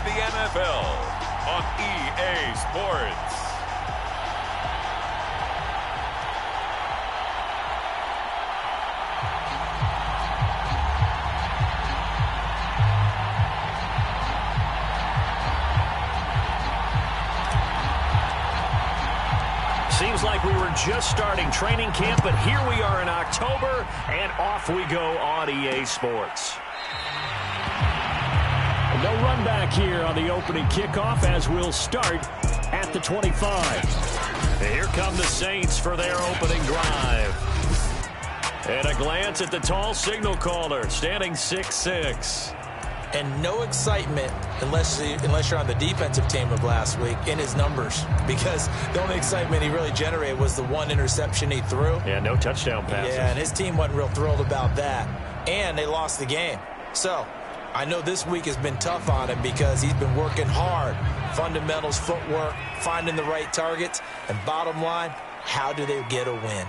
the NFL on EA Sports. Seems like we were just starting training camp, but here we are in October, and off we go on EA Sports. No run back here on the opening kickoff as we'll start at the 25. And here come the Saints for their opening drive. And a glance at the tall signal caller, standing 6'6". And no excitement unless you're on the defensive team of last week in his numbers, because the only excitement he really generated was the one interception he threw. Yeah, no touchdown passes. Yeah, and his team wasn't real thrilled about that. And they lost the game. So I know this week has been tough on him because he's been working hard. Fundamentals, footwork, finding the right targets. And bottom line, how do they get a win?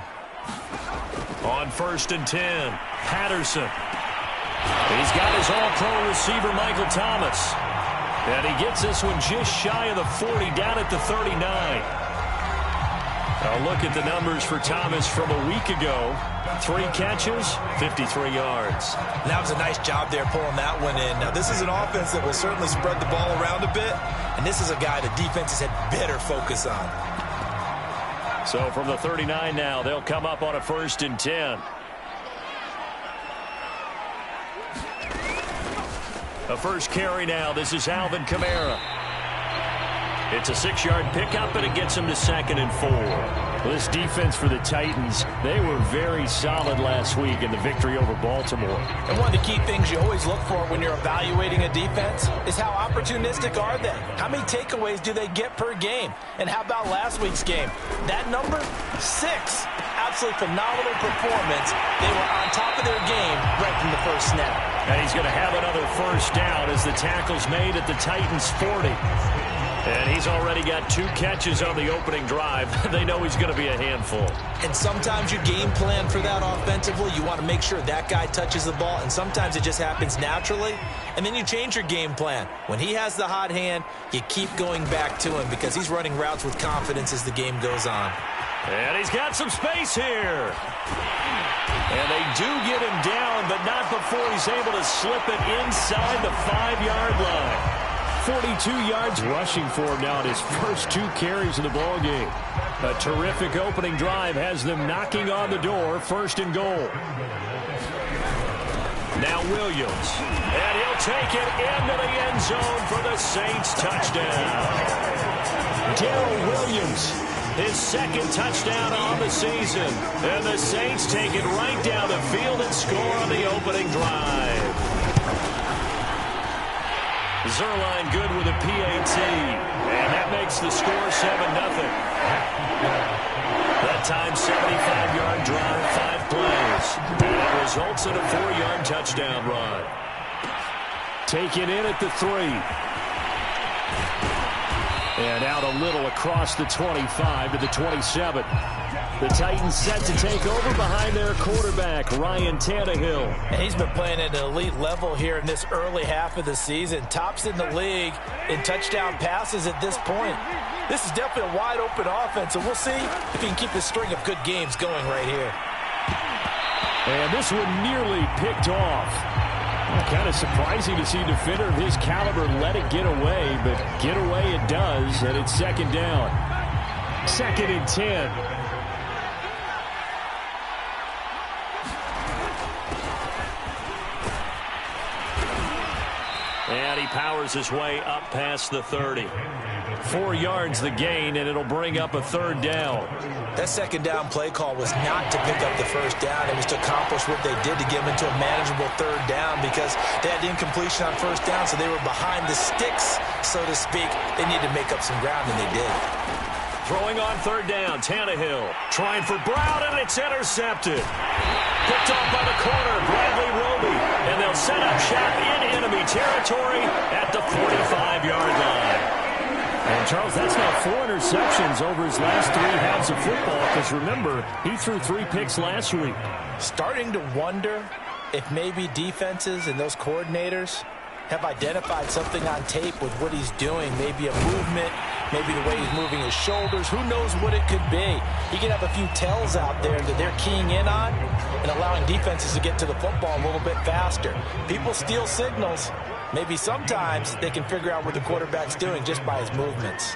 On 1st and 10, Patterson. He's got his all-pro receiver, Michael Thomas. And he gets this one just shy of the 40, down at the 39. Now look at the numbers for Thomas from a week ago. 3 catches, 53 yards. That was a nice job there pulling that one in. Now, this is an offense that will certainly spread the ball around a bit, and this is a guy the defenses had better focus on. So from the 39 now, they'll come up on a 1st and 10. A first carry now. This is Alvin Kamara. It's a 6-yard pickup, and it gets him to 2nd and 4. Well, this defense for the Titans, they were very solid last week in the victory over Baltimore. And one of the key things you always look for when you're evaluating a defense is how opportunistic are they? How many takeaways do they get per game? And how about last week's game? That number, 6. Absolutely phenomenal performance. They were on top of their game right from the first snap. And he's going to have another first down as the tackle's made at the Titans' 40. And he's already got 2 catches on the opening drive. They know he's going to be a handful. And sometimes you game plan for that offensively. You want to make sure that guy touches the ball, and sometimes it just happens naturally. And then you change your game plan. When he has the hot hand, you keep going back to him because he's running routes with confidence as the game goes on. And he's got some space here. And they do get him down, but not before he's able to slip it inside the 5-yard line. 42 yards rushing for him now in his first 2 carries of the ballgame. A terrific opening drive has them knocking on the door, 1st and goal. Now Williams, and he'll take it into the end zone for the Saints touchdown. Darrell Williams, his 2nd touchdown on the season. And the Saints take it right down the field and score on the opening drive. Zerline good with a PAT, and that makes the score 7-0. That time, 75-yard drive, 5 plays. And it results in a 4-yard touchdown run. Taken in at the 3. And out a little across the 25 to the 27. The Titans set to take over behind their quarterback, Ryan Tannehill. And he's been playing at an elite level here in this early half of the season. Tops in the league in touchdown passes at this point. This is definitely a wide-open offense, and we'll see if he can keep this string of good games going right here. And this one nearly picked off. Kind of surprising to see a defender of his caliber let it get away, but get away it does, and it's 2nd down. 2nd and 10. And he powers his way up past the 30. 4 yards the gain, and it'll bring up a 3rd down. That 2nd down play call was not to pick up the 1st down. It was to accomplish what they did to get them into a manageable 3rd down because they had incompletion on 1st down, so they were behind the sticks, so to speak. They needed to make up some ground, and they did. Throwing on 3rd down, Tannehill trying for Brown, and it's intercepted. Picked off by the corner, Bradley Roby, and they'll set up shop in enemy territory at the 45-yard line. And, Charles, that's now 4 interceptions over his last 3 halves of football because, remember, he threw 3 picks last week. Starting to wonder if maybe defenses and those coordinators have identified something on tape with what he's doing. Maybe a movement, maybe the way he's moving his shoulders. Who knows what it could be? He can have a few tells out there that they're keying in on and allowing defenses to get to the football a little bit faster. People steal signals. Maybe sometimes they can figure out what the quarterback's doing just by his movements.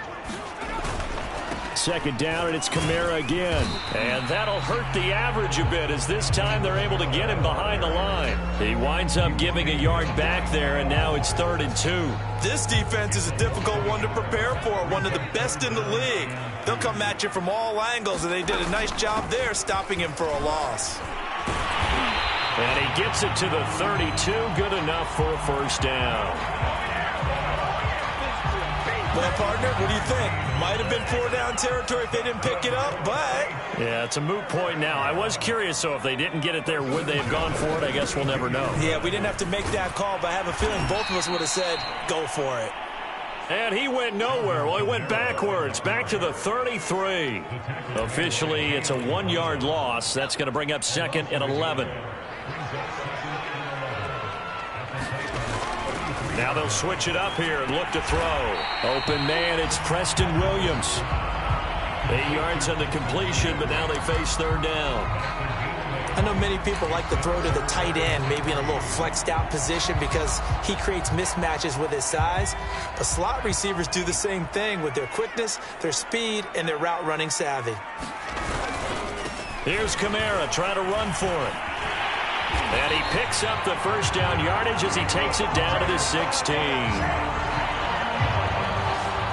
Second down, and it's Kamara again. And that'll hurt the average a bit, as this time they're able to get him behind the line. He winds up giving a yard back there, and now it's 3rd and 2. This defense is a difficult one to prepare for, one of the best in the league. They'll come at you from all angles, and they did a nice job there stopping him for a loss. And he gets it to the 32, good enough for a first down. Well, partner, what do you think? Might have been 4-down territory if they didn't pick it up, but... Yeah, it's a moot point now. I was curious, so if they didn't get it there, would they have gone for it? I guess we'll never know. Yeah, we didn't have to make that call, but I have a feeling both of us would have said, go for it. And he went nowhere. Well, he went backwards, back to the 33. Officially, it's a 1-yard loss. That's going to bring up 2nd and 11. Now they'll switch it up here and look to throw. Open man, it's Preston Williams. 8 yards on the completion, but now they face 3rd down. I know many people like to throw to the tight end, maybe in a little flexed out position because he creates mismatches with his size. But slot receivers do the same thing with their quickness, their speed, and their route running savvy. Here's Kamara trying to run for it. And he picks up the first down yardage as he takes it down to the 16.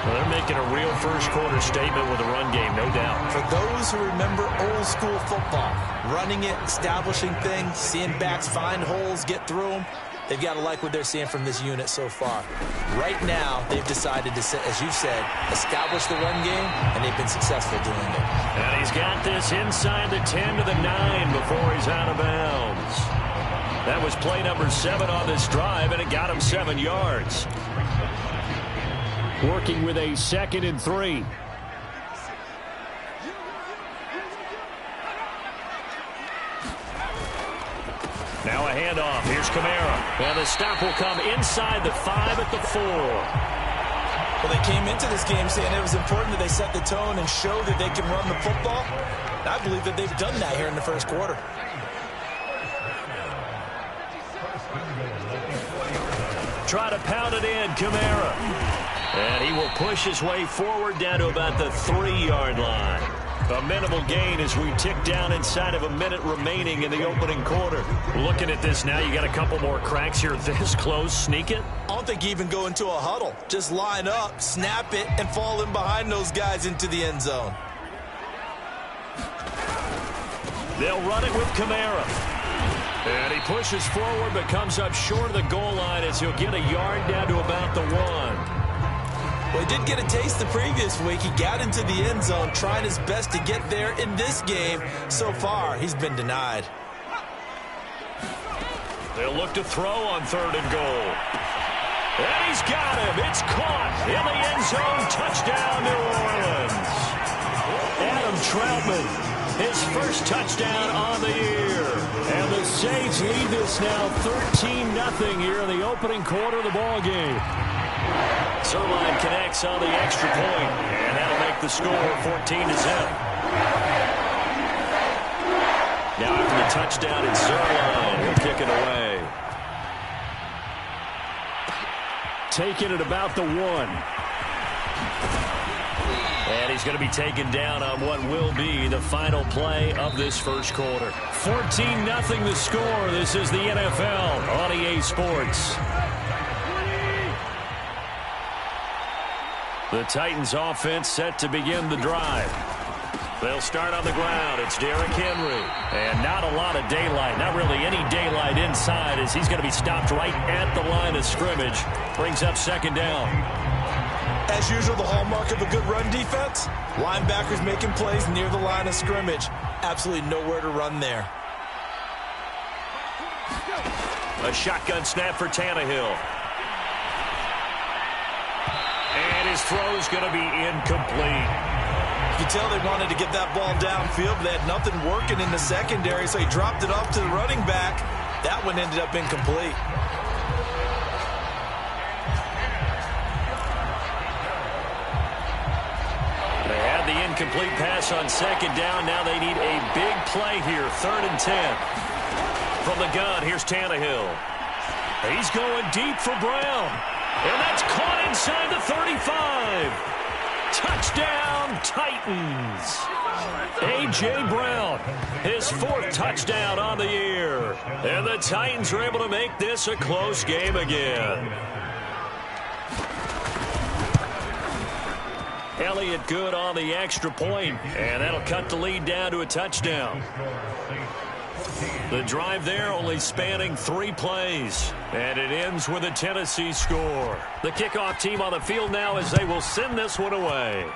Well, they're making a real first-quarter statement with a run game, no doubt. For those who remember old-school football, running it, establishing things, seeing backs find holes, get through them, they've got to like what they're seeing from this unit so far. Right now, they've decided to, as you said, establish the run game, and they've been successful doing it. And he's got this inside the 10 to the 9 before he's out of bounds. That was play number 7 on this drive, and it got him 7 yards. Working with a 2nd and 3. Now a handoff. Here's Kamara. And the stop will come inside the 5 at the 4. Well, they came into this game saying it was important that they set the tone and show that they can run the football. I believe that they've done that here in the first quarter. Try to pound it in, Kamara. And he will push his way forward down to about the 3-yard line. A minimal gain as we tick down inside of a minute remaining in the opening quarter. Looking at this now, you got a couple more cracks here this close. Sneak it? I don't think you even go into a huddle. Just line up, snap it, and fall in behind those guys into the end zone. They'll run it with Kamara. And he pushes forward but comes up short of the goal line as he'll get a yard down to about the 1. Well, he did get a taste the previous week. He got into the end zone trying his best to get there in this game. So far, he's been denied. They'll look to throw on 3rd and goal. And he's got him. It's caught in the end zone. Touchdown, New Orleans. Adam Troutman, his first touchdown on the year. And the Saints lead this now 13-0 here in the opening quarter of the ball game. Zerline connects on the extra point, and that'll make the score 14-0. Now after the touchdown, it's Zerline. He'll kick it away. Taking it about the 1. And he's going to be taken down on what will be the final play of this first quarter. 14-0 the score. This is the NFL on EA Sports. The Titans offense set to begin the drive. They'll start on the ground. It's Derrick Henry. And not a lot of daylight. Not really any daylight inside as he's going to be stopped right at the line of scrimmage. Brings up 2nd down. As usual, the hallmark of a good run defense, linebackers making plays near the line of scrimmage. Absolutely nowhere to run there. A shotgun snap for Tannehill. And his throw's going to be incomplete. You can tell they wanted to get that ball downfield, but they had nothing working in the secondary, so he dropped it off to the running back. That one ended up incomplete. the incomplete pass on second down. Now they need a big play here. 3rd and 10. From the gun, here's Tannehill. He's going deep for Brown. And that's caught inside the 35. Touchdown, Titans. A.J. Brown, his 4th touchdown on the year. And the Titans are able to make this a close game again. Elliott good on the extra point, and that'll cut the lead down to a touchdown. The drive there only spanning 3 plays, and it ends with a Tennessee score. The kickoff team on the field now as they will send this one away.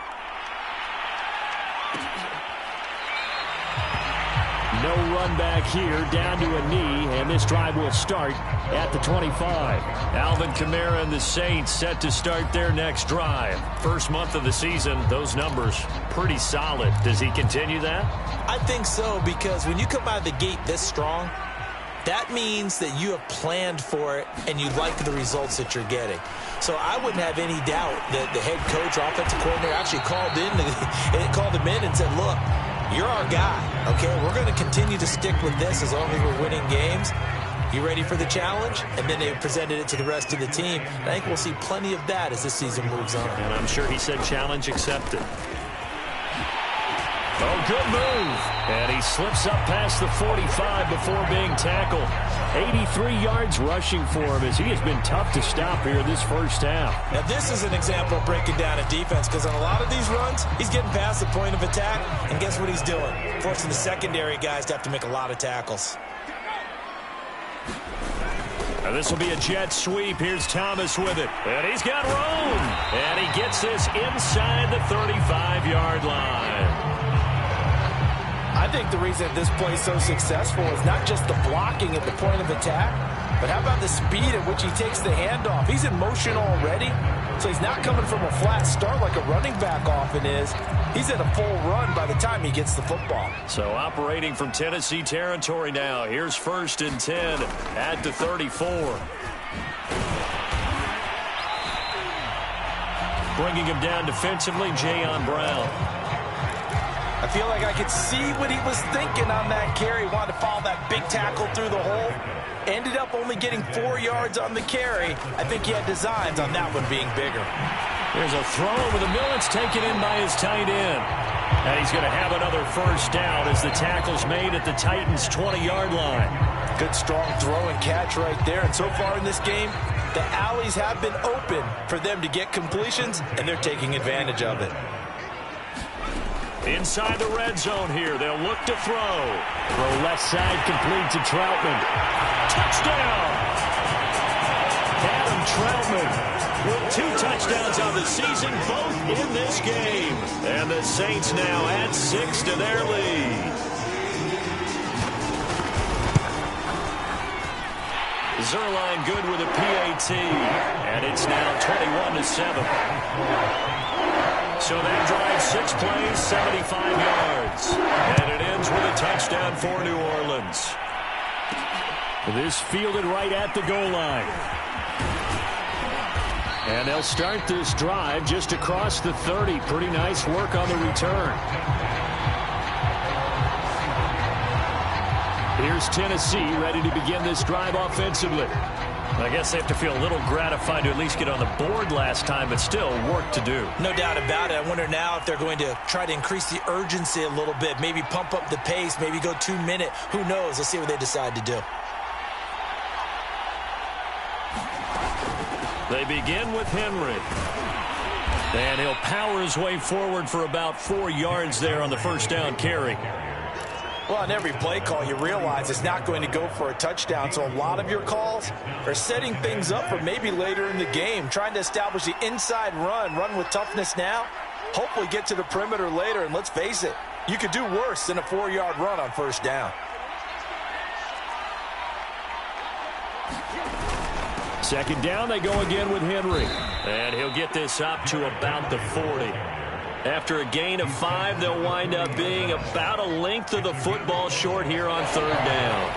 No run back here, down to a knee, and this drive will start at the 25. Alvin Kamara and the Saints set to start their next drive. First month of the season, those numbers pretty solid. Does he continue that? I think so, because when you come out of the gate this strong, that means that you have planned for it and you like the results that you're getting. So I wouldn't have any doubt that the head coach or offensive coordinator actually called him in and said, look, you're our guy, okay? We're going to continue to stick with this as long as we're winning games. You ready for the challenge? And then they presented it to the rest of the team. And I think we'll see plenty of that as this season moves on. And I'm sure he said challenge accepted. Oh, good move. And he slips up past the 45 before being tackled. 83 yards rushing for him as he has been tough to stop here this first half. Now, this is an example of breaking down a defense, because on a lot of these runs, he's getting past the point of attack, and guess what he's doing? Forcing the secondary guys to have to make a lot of tackles. Now this will be a jet sweep. Here's Thomas with it. And he's got room. And he gets this inside the 35-yard line. I think the reason this play is so successful is not just the blocking at the point of attack, but how about the speed at which he takes the handoff? He's in motion already, so he's not coming from a flat start like a running back often is. He's at a full run by the time he gets the football. So operating from Tennessee territory now. Here's 1st and 10 at the 34. Bringing him down defensively, Jayon Brown. I feel like I could see what he was thinking on that carry. Wanted to follow that big tackle through the hole. Ended up only getting 4 yards on the carry. I think he had designs on that one being bigger. There's a throw over the middle. It's taken in by his tight end. And he's going to have another first down as the tackle's made at the Titans' 20-yard line. Good, strong throw and catch right there. And so far in this game, the alleys have been open for them to get completions, and they're taking advantage of it. Inside the red zone here. They'll look to throw. Throw left side complete to Troutman. Touchdown! Adam Troutman with 2 touchdowns on the season, both in this game. And the Saints now add 6 to their lead. Zerline good with a PAT. And it's now 21-7. So that drives 6 plays, 75 yards. And it ends with a touchdown for New Orleans. This fielded right at the goal line. And they'll start this drive just across the 30. Pretty nice work on the return. Here's Tennessee ready to begin this drive offensively. I guess they have to feel a little gratified to at least get on the board last time, but still work to do. No doubt about it. I wonder now if they're going to try to increase the urgency a little bit, maybe pump up the pace, maybe go 2-minute. Who knows? Let's see what they decide to do. They begin with Henry. And he'll power his way forward for about 4 yards there on the first down carry. Well, on every play call, you realize it's not going to go for a touchdown. So a lot of your calls are setting things up for maybe later in the game, trying to establish the inside run with toughness now, hopefully get to the perimeter later. And let's face it, you could do worse than a 4-yard run on first down. Second down, they go again with Henry. And he'll get this up to about the 40. After a gain of 5, they'll wind up being about a length of the football short here on third down.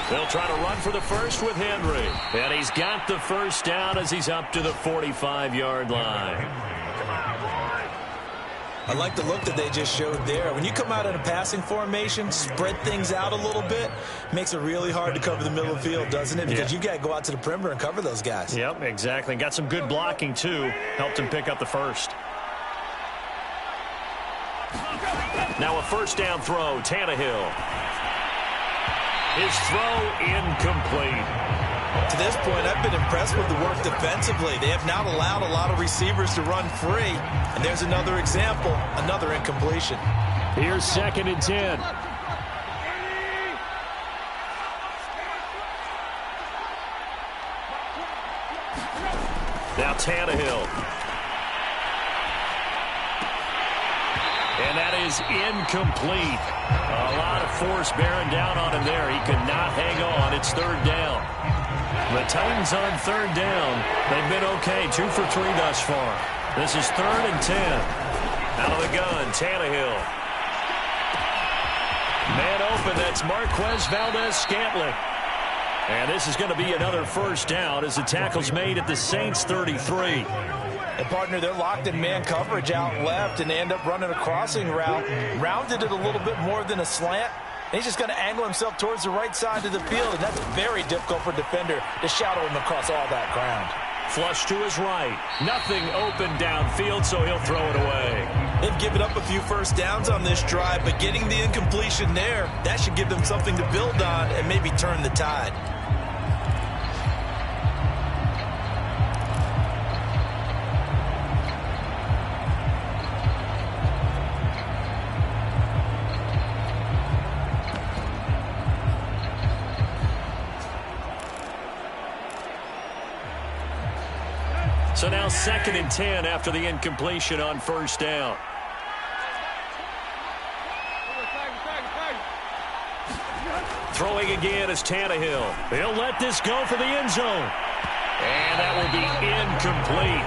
They'll try to run for the first with Henry. And he's got the first down as he's up to the 45-yard line. I like the look that they just showed there. When you come out in a passing formation, spread things out a little bit, makes it really hard to cover the middle of the field, doesn't it? Because you got to go out to the perimeter and cover those guys. Yep, exactly. Got some good blocking, too. Helped him pick up the first. Now a first down throw, Tannehill. His throw incomplete. To this point, I've been impressed with the work defensively. They have not allowed a lot of receivers to run free. And there's another example, another incompletion. Here's 2nd and 10. Now Tannehill. And that is incomplete. A lot of force bearing down on him there. He could not hang on. It's 3rd down. The Titans on 3rd down. They've been okay. 2 for 3 thus far. This is 3rd and 10. Out of the gun, Tannehill. Man open, that's Marquez Valdez-Scantling. And this is going to be another first down as the tackle's made at the Saints 33. And, partner, they're locked in man coverage out left, and they end up running a crossing route. Rounded it a little bit more than a slant. And he's just going to angle himself towards the right side of the field, and that's very difficult for a defender to shadow him across all that ground. Flush to his right. Nothing open downfield, so he'll throw it away. They've given up a few first downs on this drive, but getting the incompletion there, that should give them something to build on and maybe turn the tide. So now 2nd and 10 after the incompletion on first down. Throwing again is Tannehill. He'll let this go for the end zone. And that will be incomplete.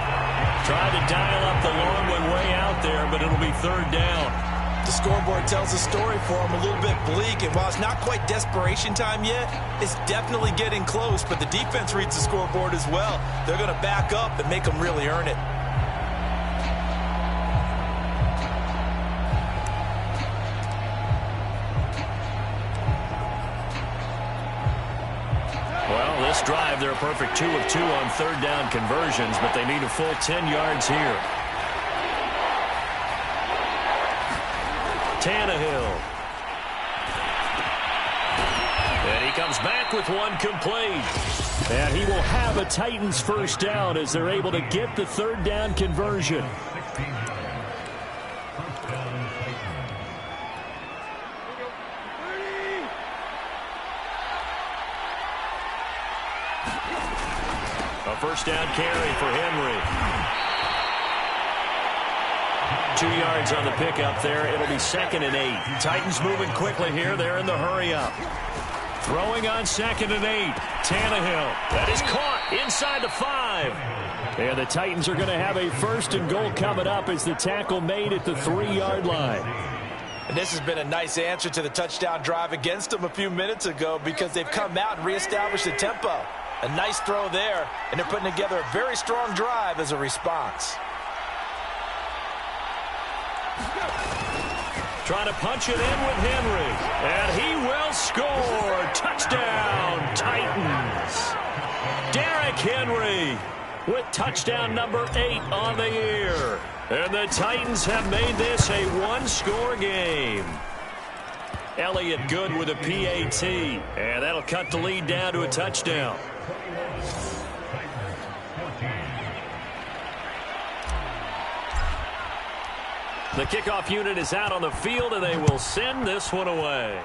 Tried to dial up the long one way out there, but it'll be 3rd down. The scoreboard tells a story for him, a little bit bleak, and while it's not quite desperation time yet, it's definitely getting close, but the defense reads the scoreboard as well. They're going to back up and make them really earn it. Well, this drive, they're a perfect 2 of 2 on 3rd down conversions, but they need a full 10 yards here. Tannehill. And he comes back with one complete. And he will have a Titans first down as they're able to get the 3rd down conversion. A first down carry for Henry. 2 yards on the pickup there. It'll be 2nd and 8. Titans moving quickly here. They're in the hurry up. Throwing on 2nd and 8. Tannehill. That is caught inside the 5. And the Titans are going to have a 1st and goal coming up as the tackle made at the 3-yard line. And this has been a nice answer to the touchdown drive against them a few minutes ago because they've come out and reestablished the tempo. A nice throw there, and they're putting together a very strong drive as a response. Trying to punch it in with Henry. And he will score. Touchdown, Titans. Derrick Henry with touchdown number 8 on the year. And the Titans have made this a one-score game. Elliott good with a PAT. And that'll cut the lead down to a touchdown. The kickoff unit is out on the field, and they will send this one away.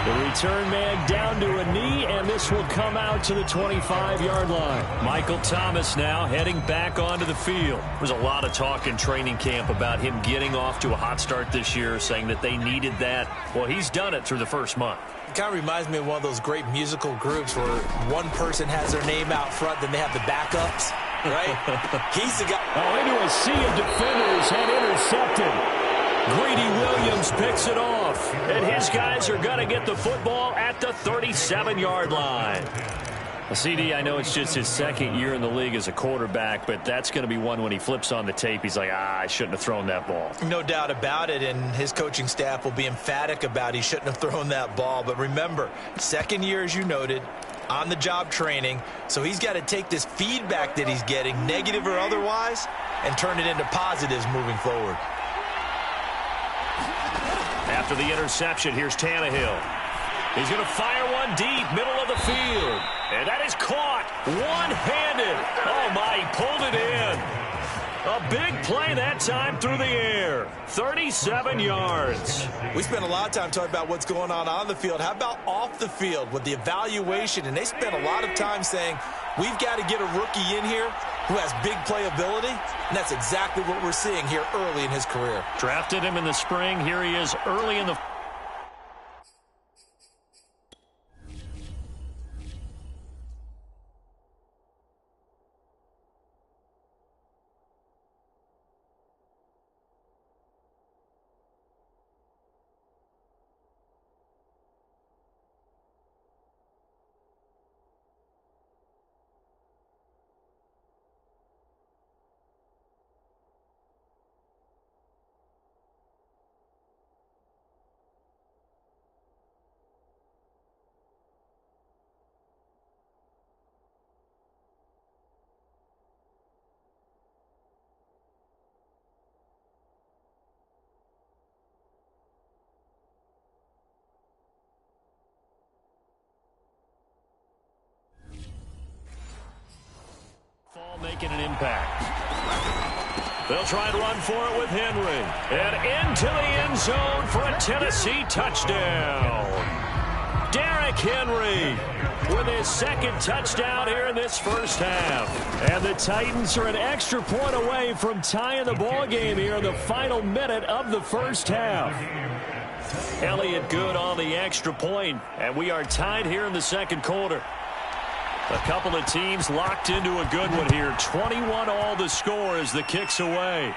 The return man down to a knee, and this will come out to the 25-yard line. Michael Thomas now heading back onto the field. There's a lot of talk in training camp about him getting off to a hot start this year, saying that they needed that. Well, he's done it through the first month. It kind of reminds me of one of those great musical groups where one person has their name out front, then they have the backups, right? He's the guy. Oh, into a sea of defenders and intercepted. Greedy Williams picks it off, and his guys are going to get the football at the 37-yard line. CD, I know it's just his second year in the league as a quarterback, but that's going to be one when he flips on the tape. He's like, I shouldn't have thrown that ball. No doubt about it, and his coaching staff will be emphatic about he shouldn't have thrown that ball. But remember, second year, as you noted, on-the-job training, so he's got to take this feedback that he's getting, negative or otherwise, and turn it into positives moving forward. After the interception, here's Tannehill. He's going to fire one deep, middle of the field. And that is caught one-handed. Oh, my, he pulled it in. A big play that time through the air. 37 yards. We spent a lot of time talking about what's going on the field. How about off the field with the evaluation? And they spent a lot of time saying, we've got to get a rookie in here who has big playability. And that's exactly what we're seeing here early in his career. Drafted him in the spring. Here he is early in the... making an impact. They'll try and run for it with Henry. And into the end zone for a Tennessee touchdown. Derrick Henry with his second touchdown here in this first half. And the Titans are an extra point away from tying the ball game here in the final minute of the first half. Elliott good on the extra point, and we are tied here in the second quarter. A couple of teams locked into a good one here. 21 all the score as the kick's away.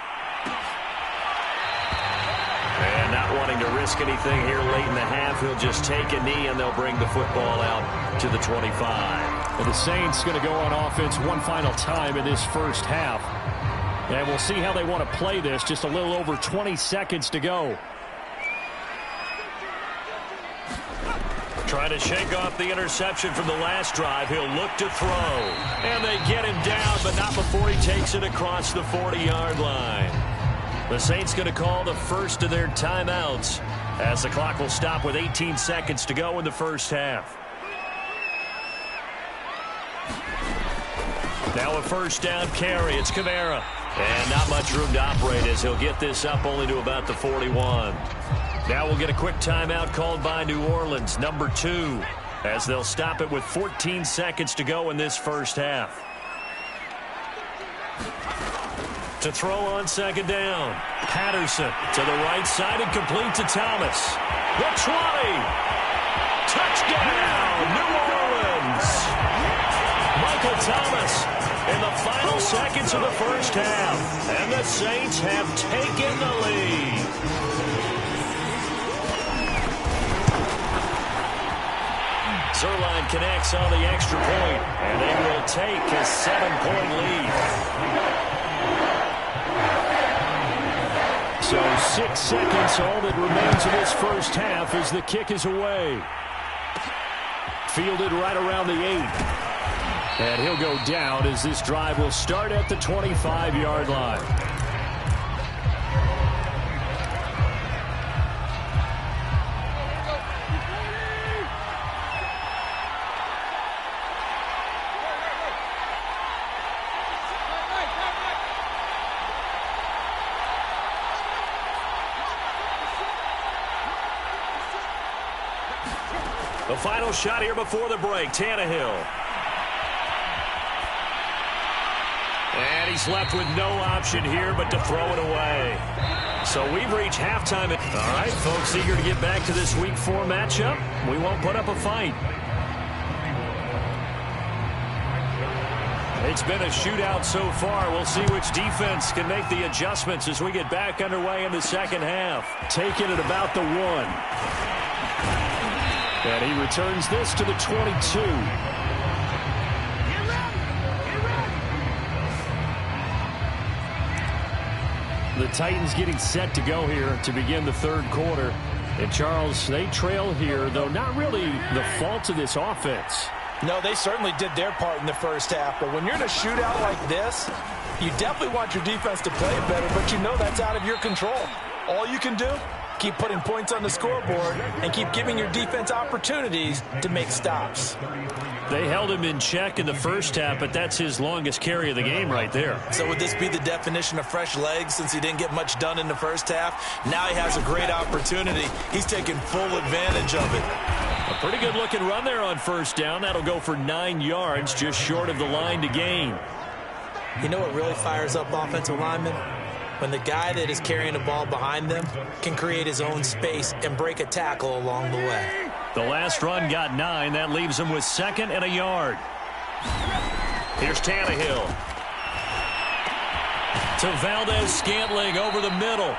And not wanting to risk anything here late in the half, he'll just take a knee and they'll bring the football out to the 25. And the Saints going to go on offense one final time in this first half. And we'll see how they want to play this. Just a little over 20 seconds to go. Trying to shake off the interception from the last drive. He'll look to throw. And they get him down, but not before he takes it across the 40-yard line. The Saints going to call the first of their timeouts as the clock will stop with 18 seconds to go in the first half. Now a first down carry. It's Kamara. And not much room to operate as he'll get this up only to about the 41. Now we'll get a quick timeout called by New Orleans, number 2, as they'll stop it with 14 seconds to go in this first half. To throw on second down. Patterson to the right side and complete to Thomas. The 20. Touchdown, New Orleans. Michael Thomas in the final seconds of the first half. And the Saints have taken the lead. Zerline connects on the extra point, and they will take a 7-point lead. So 6 seconds, all that remains in this first half as the kick is away. Fielded right around the 8. And he'll go down as this drive will start at the 25-yard line. The final shot here before the break, Tannehill. And he's left with no option here but to throw it away. So we've reached halftime. All right, folks, eager to get back to this Week 4 matchup. We won't put up a fight. It's been a shootout so far. We'll see which defense can make the adjustments as we get back underway in the second half. Taking it about the 1. And he returns this to the 22. The Titans getting set to go here to begin the third quarter. And Charles, they trail here, though not really the fault of this offense. No, they certainly did their part in the first half. But when you're in a shootout like this, you definitely want your defense to play better, but you know that's out of your control. All you can do, keep putting points on the scoreboard and keep giving your defense opportunities to make stops. They held him in check in the first half, but that's his longest carry of the game right there. So would this be the definition of fresh legs since he didn't get much done in the first half? Now he has a great opportunity. He's taking full advantage of it. A pretty good-looking run there on first down. That'll go for 9 yards, just short of the line to gain. You know what really fires up offensive linemen? When the guy that is carrying the ball behind them can create his own space and break a tackle along the way. The last run got 9. That leaves him with 2nd and a yard. Here's Tannehill. To Valdez-Scantling over the middle.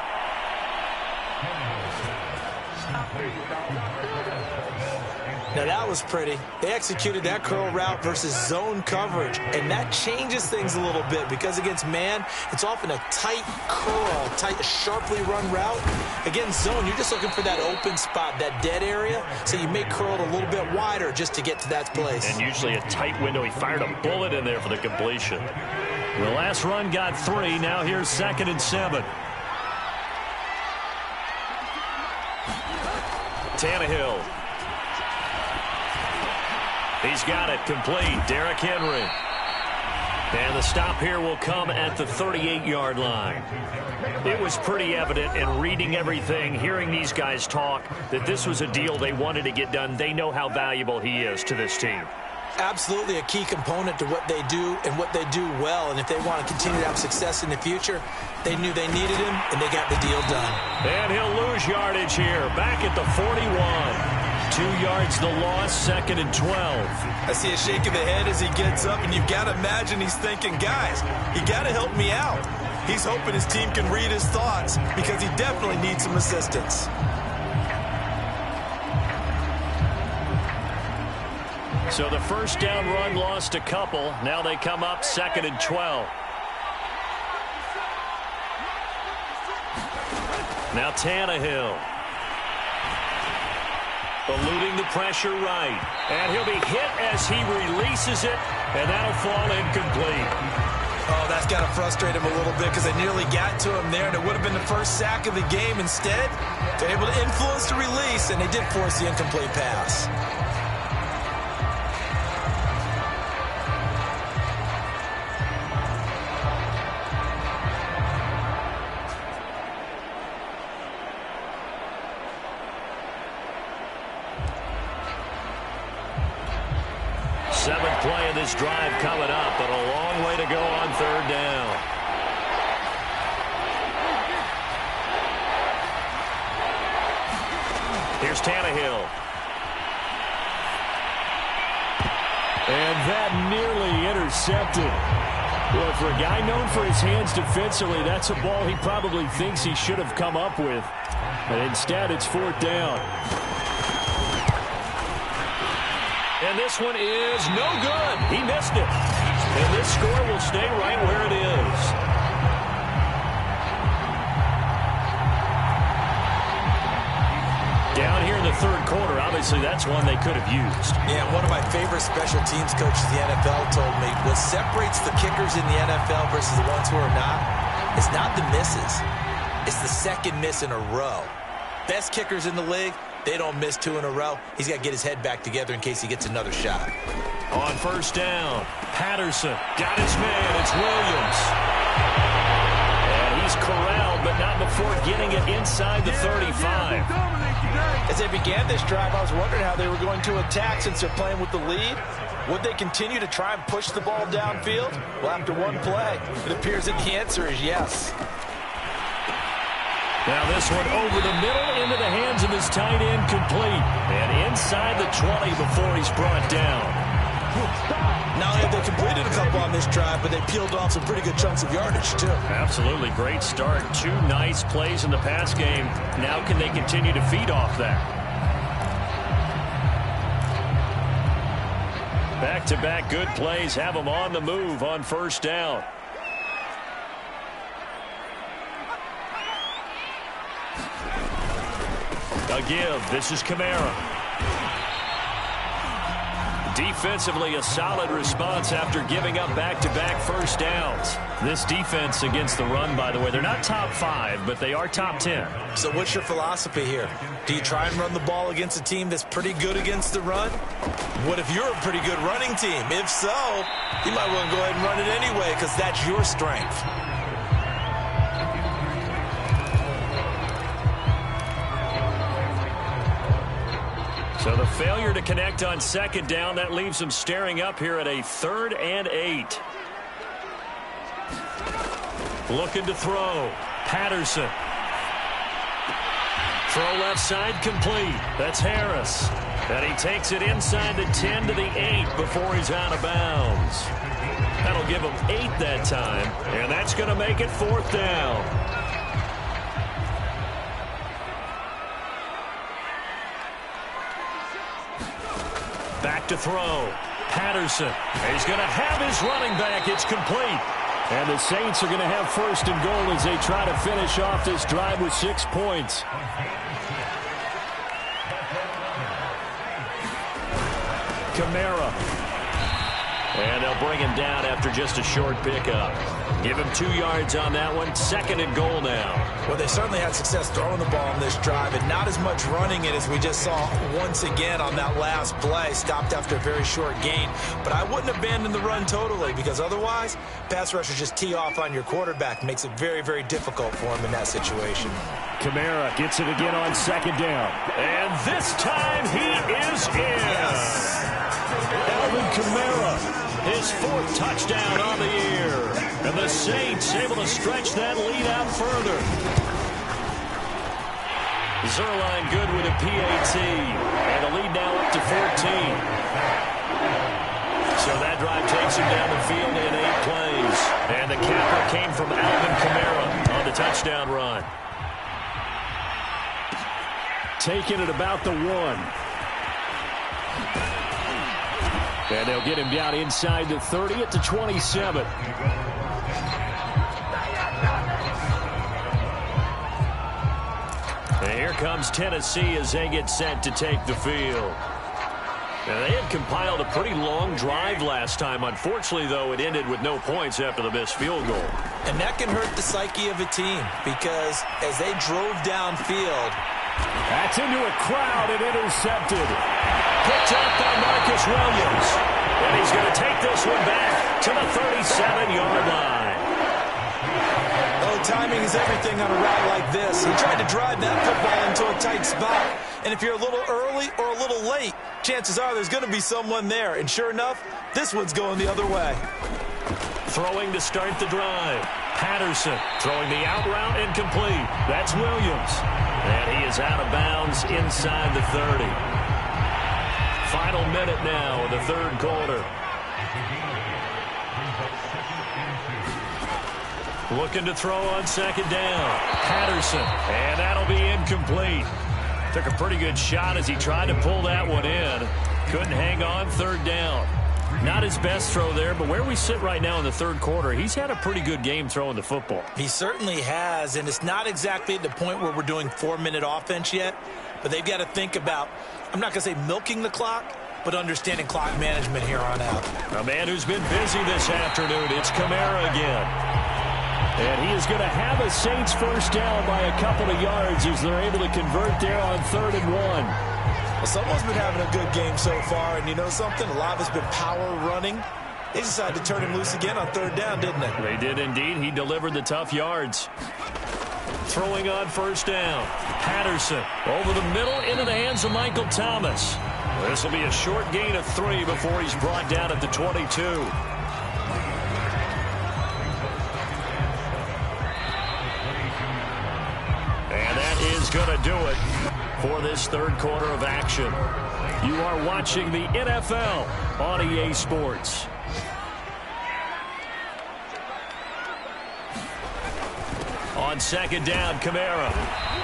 Now that was pretty. They executed that curl route versus zone coverage, and that changes things a little bit because against man, it's often a tight curl, tight, sharply run route. Against zone, you're just looking for that open spot, that dead area, so you may curl it a little bit wider just to get to that place. And usually a tight window. He fired a bullet in there for the completion. The last run got 3. Now here's 2nd and 7. Tannehill. He's got it complete. Derrick Henry. And the stop here will come at the 38-yard line. It was pretty evident in reading everything, hearing these guys talk, that this was a deal they wanted to get done. They know how valuable he is to this team. Absolutely a key component to what they do and what they do well. And if they want to continue to have success in the future, they knew they needed him, and they got the deal done. And he'll lose yardage here, back at the 41. 2 yards the loss, 2nd and 12. I see a shake of the head as he gets up, and you've got to imagine he's thinking, guys, you got to help me out. He's hoping his team can read his thoughts because he definitely needs some assistance. So the first down run lost a couple. Now they come up 2nd and 12. Now Tannehill. Eluding the pressure right. And he'll be hit as he releases it, and that'll fall incomplete. Oh, that's got to frustrate him a little bit because they nearly got to him there, and it would have been the first sack of the game. Instead, they're able to influence the release, and they did force the incomplete pass. Seventh play of this drive coming up, but a long way to go on third down. Here's Tannehill. And that nearly intercepted. Well, for a guy known for his hands defensively, that's a ball he probably thinks he should have come up with. But instead, it's 4th down. And this one is no good. He missed it. And this score will stay right where it is. Down here in the third quarter, obviously that's one they could have used. Yeah, one of my favorite special teams coaches in the NFL told me what separates the kickers in the NFL versus the ones who are not is not the misses. It's the second miss in a row. Best kickers in the league, they don't miss 2 in a row. He's got to get his head back together in case he gets another shot. On first down, Patterson got his man. It's Williams. And he's corralled, but not before getting it inside the 35. As they began this drive, I was wondering how they were going to attack since they're playing with the lead. Would they continue to try and push the ball downfield? Well, after one play, it appears that the answer is yes. Now this one over the middle into the hands of his tight end, complete. And inside the 20 before he's brought down. Not only have they completed a couple on this drive, but they peeled off some pretty good chunks of yardage, too. Absolutely great start. 2 nice plays in the pass game. Now can they continue to feed off that? Back-to-back good plays have them on the move on first down. A give. This is Kamara. Defensively, a solid response after giving up back-to-back first downs. This defense against the run, by the way, they're not top 5, but they are top 10. So what's your philosophy here? Do you try and run the ball against a team that's pretty good against the run? What if you're a pretty good running team? If so, you might want to go ahead and run it anyway because that's your strength. So the failure to connect on second down, that leaves them staring up here at a 3rd and 8. Looking to throw. Patterson. Throw left side complete. That's Harris. And he takes it inside the 10 to the 8 before he's out of bounds. That'll give him 8 that time. And that's going to make it 4th down. Back to throw. Patterson. He's going to have his running back. It's complete. And the Saints are going to have 1st and goal as they try to finish off this drive with 6 points. Kamara. And they'll bring him down after just a short pickup. Give him 2 yards on that one. 2nd and goal now. Well, they certainly had success throwing the ball on this drive, and not as much running it as we just saw once again on that last play. Stopped after a very short gain. But I wouldn't abandon the run totally, because otherwise, pass rushers just tee off on your quarterback. Makes it very, very difficult for him in that situation. Kamara gets it again on 2nd down. And this time he is in. Yes. Alvin Kamara, his 4th touchdown on the year. And the Saints able to stretch that lead out further. Zerline good with a PAT. And the lead now up to 14. So that drive takes him down the field in 8 plays. And the capper came from Alvin Kamara on the touchdown run. Taking it about the 1. And they'll get him down inside the 30 at the 27. And here comes Tennessee as they get set to take the field. Now, they had compiled a pretty long drive last time. Unfortunately, though, it ended with no points after the missed field goal. And that can hurt the psyche of a team, because as they drove downfield, that's into a crowd and intercepted. Picked up by Marcus Williams. And he's going to take this one back to the 37-yard line. Oh, timing is everything on a route like this. He tried to drive that football into a tight spot. And if you're a little early or a little late, chances are there's going to be someone there. And sure enough, this one's going the other way. Throwing to start the drive. Patterson throwing the out route incomplete. That's Williams. And he is out of bounds inside the 30. Final minute now of the 3rd quarter. Looking to throw on 2nd down. Patterson. And that'll be incomplete. Took a pretty good shot as he tried to pull that one in. Couldn't hang on. 3rd down. Not his best throw there, but where we sit right now in the 3rd quarter, he's had a pretty good game throwing the football. He certainly has, and it's not exactly at the point where we're doing 4-minute offense yet, but they've got to think about, I'm not going to say milking the clock, but understanding clock management here on out. A man who's been busy this afternoon, it's Kamara again. And he is going to have a Saints 1st down by a couple of yards as they're able to convert there on 3rd and 1. Well, someone's been having a good game so far, and you know something? A lot of it's been power running. They decided to turn him loose again on 3rd down, didn't they? They did indeed. He delivered the tough yards. Throwing on 1st down. Patterson over the middle into the hands of Michael Thomas. This will be a short gain of 3 before he's brought down at the 22. And that is going to do it. for this third quarter of action. You are watching the NFL on EA Sports. On second down, Kamara.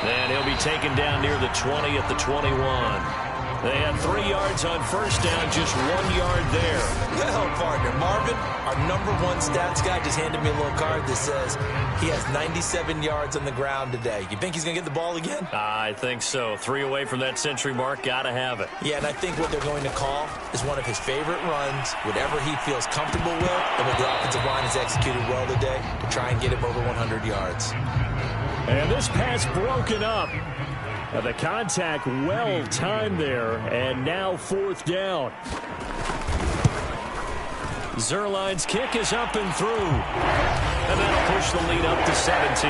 And he'll be taken down near the 20 at the 21. They had 3 yards on first down, just 1 yard there. Well, partner, Marvin, our #1 stats guy, just handed me a little card that says he has 97 yards on the ground today. You think he's going to get the ball again? I think so. 3 away from that century mark. Got to have it. Yeah, and I think what they're going to call is one of his favorite runs, whatever he feels comfortable with, and what the offensive line has executed well today to try and get him over 100 yards. And this pass broken up. The contact well timed there, and now fourth down. Zerline's kick is up and through, and that'll push the lead up to 17.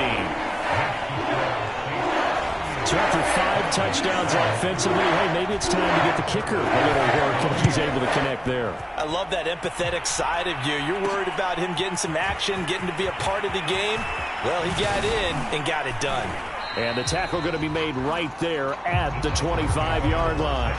So after 5 touchdowns offensively, hey, maybe it's time to get the kicker a little work, and he's able to connect there. I love that empathetic side of you. You're worried about him getting some action, getting to be a part of the game. Well, he got in and got it done. And the tackle going to be made right there at the 25-yard line.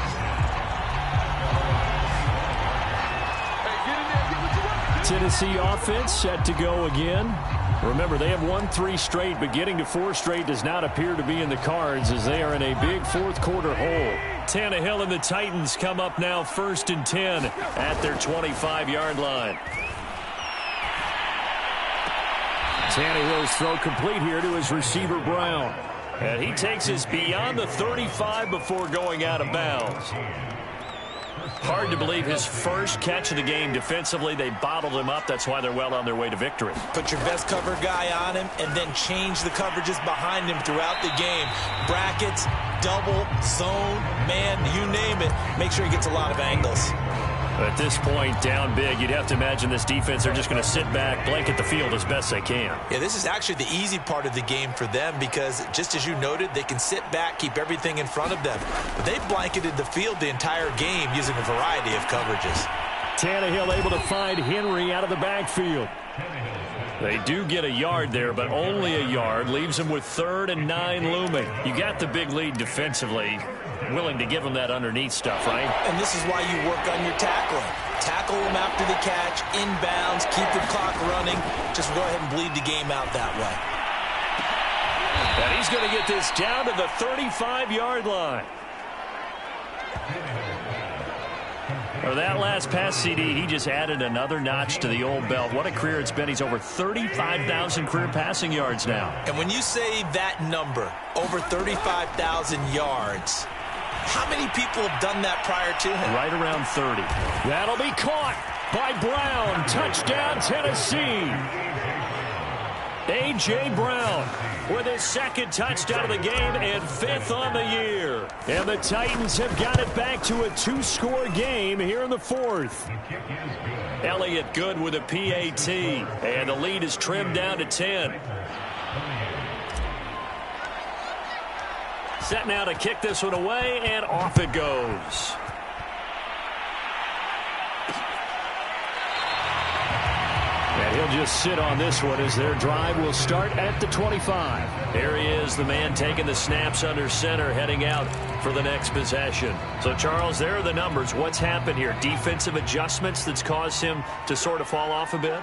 Tennessee offense set to go again. Remember, they have won 3 straight, but getting to 4 straight does not appear to be in the cards as they are in a big fourth quarter hole. Tannehill and the Titans come up now 1st and 10 at their 25-yard line. Tannehill's throw complete here to his receiver, Brown. And he takes us beyond the 35 before going out of bounds. Hard to believe his first catch of the game defensively. They bottled him up. That's why they're well on their way to victory. Put your best cover guy on him and then change the coverages behind him throughout the game. Brackets, double, zone, man, you name it. Make sure he gets a lot of angles. At this point, down big, you'd have to imagine this defense are just going to sit back, blanket the field as best they can. Yeah, this is actually the easy part of the game for them because, just as you noted, they can sit back, keep everything in front of them. But they blanketed the field the entire game using a variety of coverages. Tannehill able to find Henry out of the backfield. They do get a yard there, but only a yard. Leaves them with 3rd and 9 looming. You got the big lead defensively. Willing to give them that underneath stuff, right? And this is why you work on your tackling. Tackle them after the catch, inbounds, keep the clock running. Just go ahead and bleed the game out that way. And he's going to get this down to the 35-yard line. For that last pass, CD, he just added another notch to the old belt. What a career it's been. He's over 35,000 career passing yards now. And when you say that number, over 35,000 yards, how many people have done that prior to him? Right around 30. That'll be caught by Brown. Touchdown, Tennessee. A.J. Brown with his 2nd touchdown of the game and 5th on the year. And the Titans have got it back to a 2-score game here in the 4th. Elliott good with a PAT. And the lead is trimmed down to 10. Set now to kick this one away, and off it goes. And he'll just sit on this one as their drive will start at the 25. Here he is, the man taking the snaps under center, heading out for the next possession. So, Charles, there are the numbers. What's happened here? Defensive adjustments that's caused him to sort of fall off a bit?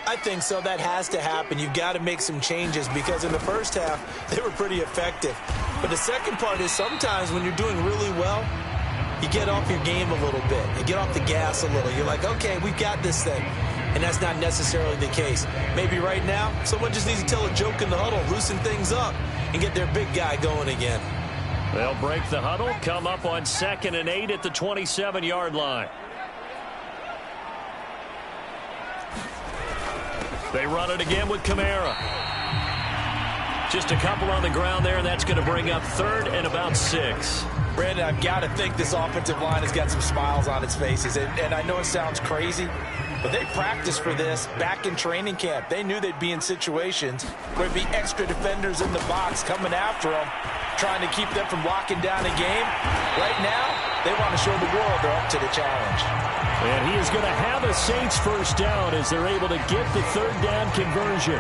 I think so. That has to happen. You've got to make some changes because in the first half, they were pretty effective. But the second part is sometimes when you're doing really well, you get off your game a little bit. You get off the gas a little. You're like, okay, we've got this thing. And that's not necessarily the case. Maybe right now, someone just needs to tell a joke in the huddle, loosen things up, and get their big guy going again. They'll break the huddle, come up on 2nd and 8 at the 27-yard line. They run it again with Kamara. Just a couple on the ground there, and that's going to bring up 3rd and about 6. Brandon, I've got to think this offensive line has got some smiles on its faces. And I know it sounds crazy, but they practiced for this back in training camp. They knew they'd be in situations where there'd be extra defenders in the box coming after them, trying to keep them from locking down a game. Right now, they want to show the world they're up to the challenge. And he is going to have a Saints first down as they're able to get the 3rd down conversion.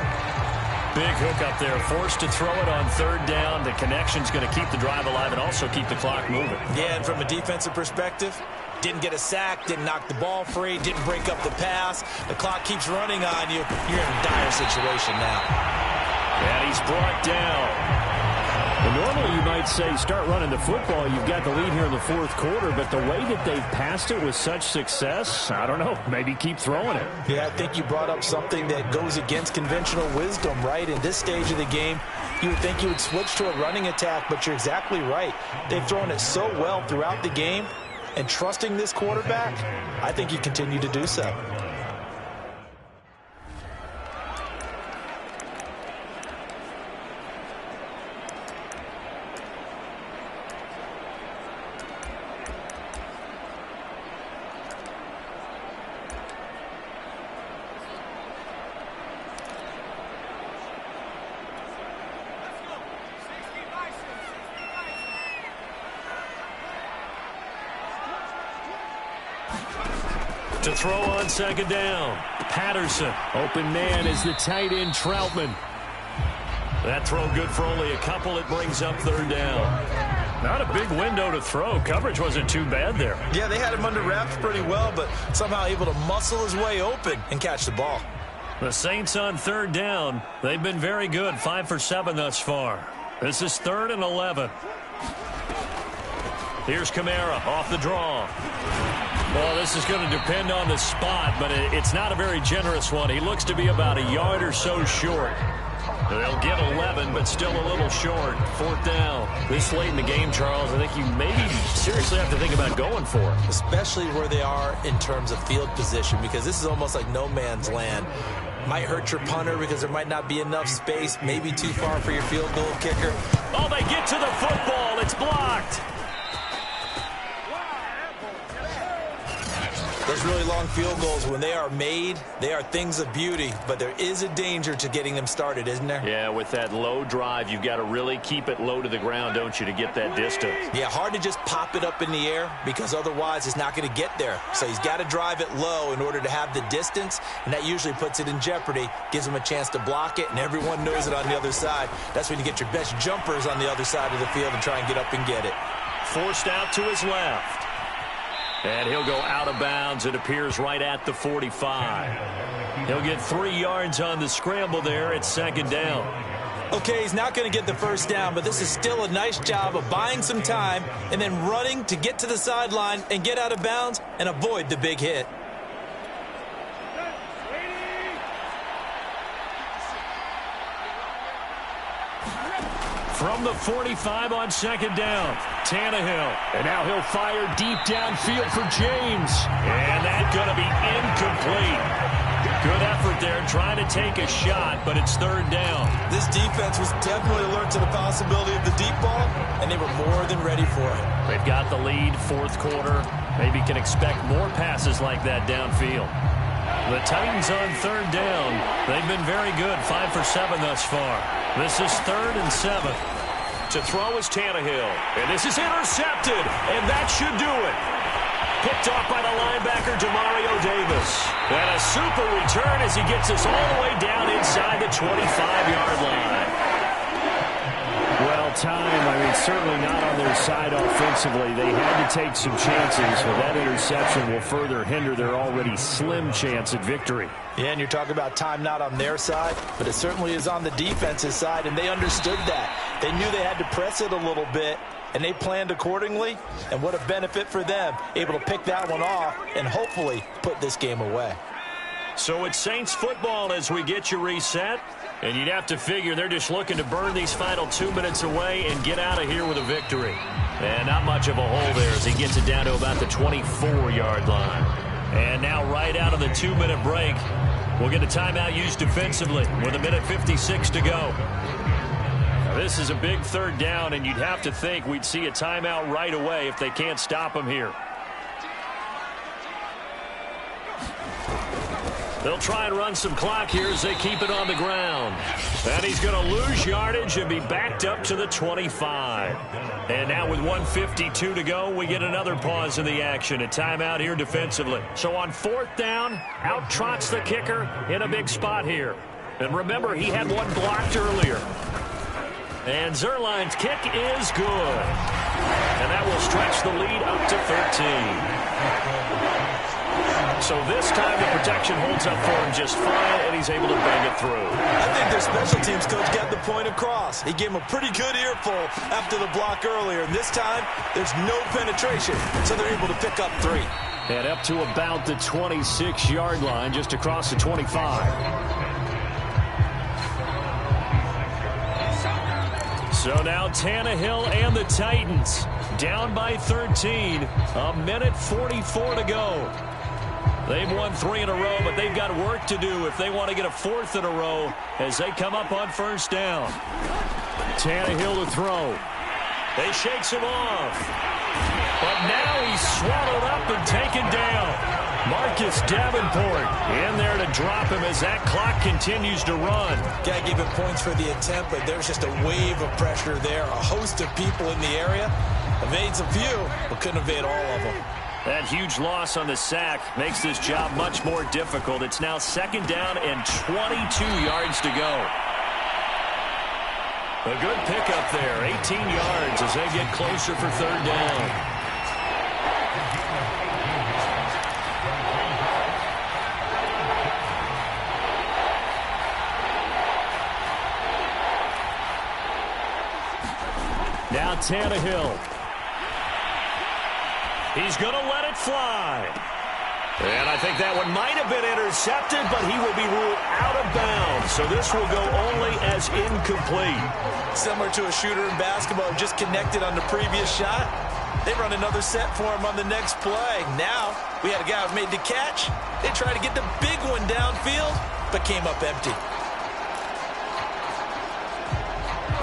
Big hook up there, forced to throw it on third down. The connection's going to keep the drive alive and also keep the clock moving. Yeah, and from a defensive perspective, didn't get a sack, didn't knock the ball free, didn't break up the pass. The clock keeps running on you. You're in a dire situation now. And he's brought down. And normally you might say start running the football. You've got the lead here in the fourth quarter, but the way that they've passed it with such success, I don't know, maybe keep throwing it. Yeah, I think you brought up something that goes against conventional wisdom, right? In this stage of the game, you would think you would switch to a running attack, but you're exactly right. They've thrown it so well throughout the game, and trusting this quarterback, I think you continue to do so. To throw on second down. Patterson. Open man is the tight end, Troutman. That throw good for only a couple. It brings up third down. Not a big window to throw. Coverage wasn't too bad there. Yeah, they had him under wraps pretty well, but somehow able to muscle his way open and catch the ball. The Saints on third down. They've been very good. 5 for 7 thus far. This is 3rd and 11. Here's Kamara off the draw. Well, this is going to depend on the spot, but it's not a very generous one. He looks to be about a yard or so short. They'll get 11, but still a little short. 4th down. This late in the game, Charles, I think you maybe seriously have to think about going for it. Especially where they are in terms of field position, because this is almost like no man's land. Might hurt your punter because there might not be enough space, maybe too far for your field goal kicker. Oh, they get to the football. It's blocked. Those really long field goals, when they are made, they are things of beauty, but there is a danger to getting them started, isn't there? Yeah, with that low drive, you've got to really keep it low to the ground, don't you, to get that distance? Yeah, hard to just pop it up in the air because otherwise it's not going to get there. So he's got to drive it low in order to have the distance, and that usually puts it in jeopardy, gives him a chance to block it, and everyone knows it on the other side. That's when you get your best jumpers on the other side of the field and try and get up and get it. Forced out to his left. And he'll go out of bounds. It appears right at the 45. He'll get 3 yards on the scramble there at 2nd down. Okay, he's not going to get the first down, but this is still a nice job of buying some time and then running to get to the sideline and get out of bounds and avoid the big hit. From the 45 on 2nd down, Tannehill. And now he'll fire deep downfield for James. And that's going to be incomplete. Good effort there trying to take a shot, but it's 3rd down. This defense was definitely alert to the possibility of the deep ball, and they were more than ready for it. They've got the lead, 4th quarter. Maybe can expect more passes like that downfield. The Titans on 3rd down. They've been very good, 5 for 7 thus far. This is 3rd and 7. To throw is Tannehill. And this is intercepted. And that should do it. Picked off by the linebacker, Demario Davis. And a super return as he gets us all the way down inside the 25-yard line. Well, time, certainly not on their side offensively. They had to take some chances, but that interception will further hinder their already slim chance at victory. Yeah, and you're talking about time not on their side, but it certainly is on the defense's side, and they understood that. They knew they had to press it a little bit, and they planned accordingly, and what a benefit for them, able to pick that one off and hopefully put this game away. So it's Saints football as we get you reset. And you'd have to figure they're just looking to burn these final 2 minutes away and get out of here with a victory. And not much of a hole there as he gets it down to about the 24-yard line. And now right out of the 2-minute break, we'll get a timeout used defensively with 1:56 to go. Now this is a big 3rd down, and you'd have to think we'd see a timeout right away if they can't stop him here. They'll try and run some clock here as they keep it on the ground. And he's going to lose yardage and be backed up to the 25. And now with 1:52 to go, we get another pause in the action. A timeout here defensively. So on 4th down, out trots the kicker in a big spot here. And remember, he had one blocked earlier. And Zerline's kick is good. And that will stretch the lead up to 13. So this time the protection holds up for him just fine, and he's able to bang it through. I think their special teams coach got the point across. He gave him a pretty good earful after the block earlier. And this time, there's no penetration, so they're able to pick up 3. And up to about the 26-yard line, just across the 25. So now Tannehill and the Titans down by 13. A minute 44 to go. They've won 3 in a row, but they've got work to do if they want to get a 4th in a row as they come up on first down. Tannehill to throw. They shakes him off. But now he's swallowed up and taken down. Marcus Davenport in there to drop him as that clock continues to run. Got to give him points for the attempt, but there's just a wave of pressure there. A host of people in the area. Evades a few, but couldn't evade all of them. That huge loss on the sack makes this job much more difficult. It's now 2nd down and 22 yards to go. A good pickup there, 18 yards as they get closer for 3rd down. Now Tannehill. He's going to let it fly. And I think that one might have been intercepted, but he will be ruled out of bounds. So this will go only as incomplete. Similar to a shooter in basketball who just connected on the previous shot. They run another set for him on the next play. Now we had a guy who made the catch. They tried to get the big one downfield, but came up empty.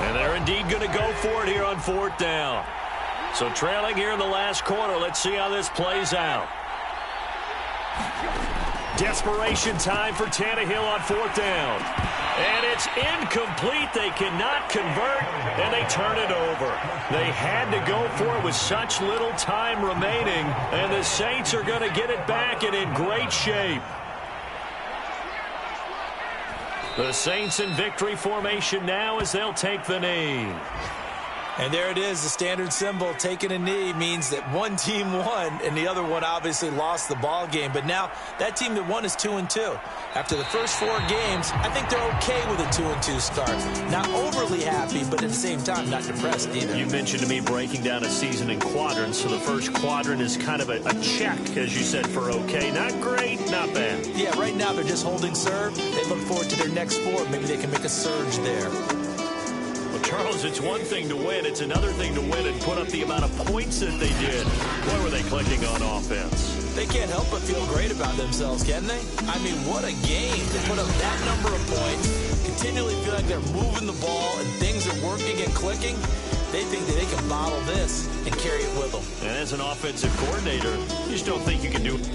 And they're indeed going to go for it here on 4th down. So trailing here in the last quarter. Let's see how this plays out. Desperation time for Tannehill on 4th down. And it's incomplete. They cannot convert, and they turn it over. They had to go for it with such little time remaining, and the Saints are going to get it back and in great shape. The Saints in victory formation now as they'll take the knee. And there it is, the standard symbol. Taking a knee means that one team won, and the other one obviously lost the ball game. But now that team that won is 2-2. After the first 4 games, I think they're okay with a 2-2 start. Not overly happy, but at the same time, not depressed either. You mentioned to me breaking down a season in quadrants. So the first quadrant is kind of a check, as you said, for okay. Not great, not bad. Yeah, right now they're just holding serve. They look forward to their next 4. Maybe they can make a surge there. Charles, it's one thing to win. It's another thing to win and put up the amount of points that they did. Why were they clicking on offense? They can't help but feel great about themselves, can they? I mean, what a game. They put up that number of points, continually feel like they're moving the ball, and things are working and clicking. They think that they can bottle this and carry it with them. And as an offensive coordinator, you just don't think you can do it.